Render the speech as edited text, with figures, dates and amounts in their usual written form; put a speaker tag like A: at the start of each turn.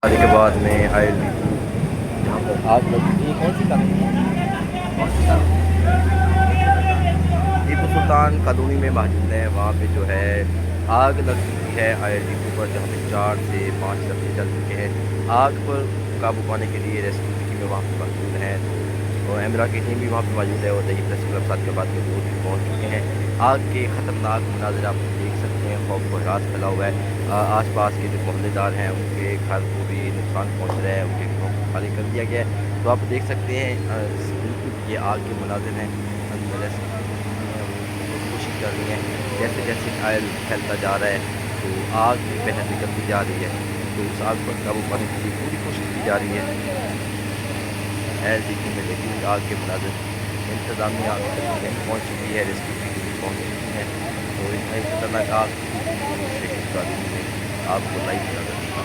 A: शादी के बाद में आयल जहाँ पर आग लगी थी। कौन सी कॉलोनी है? कौन सी कॉलोनी? टीपू सुल्तान कॉलोनी में मौजूद है। वहाँ पे जो है आग लग चुकी है आयल डिपो पर, जहाँ पे 4 से 5 दफ़े चल चुके हैं। आग पर काबू पाने के लिए रेस्क्यू की टीमें वहाँ पे मौजूद हैं। तो एमरा की टीम भी वहाँ पे मौजूद है और दही प्रेस क्लब साथ के बाद के लोग भी पहुँच चुके हैं। आग के ख़तरनाक मनाज़िर आप देख सकते हैं, खौफ और रात फैला हुआ है। आस-पास के जो मोहल्लेदार हैं उनके घर को भी नुकसान पहुँच रहा है, उनके घरों को खाली कर दिया गया है। तो आप देख सकते हैं बिल्कुल ये आग के मनाज़िर हैं। रेस्क्यू की जो टीमें हैं वो बिल्कुल कोशिश कर रही हैं। जैसे-जैसे आयल फैलता जा रहा है तो आग की लहर निकलती जा रही है। तो उस आग पर काबू पाने के लिए पूरी कोशिश की जा रही है। एलडीसी में लेकिन आग के मुनाज़िर इंतज़ामिया तकरीबन पहुँच चुकी है, रेस्क्यू की टीम पहुँच चुकी है। तो इतना ही खतरनाक आग थी कि वो शहीद कॉलोनी में आपको लाइव नज़र दिखा।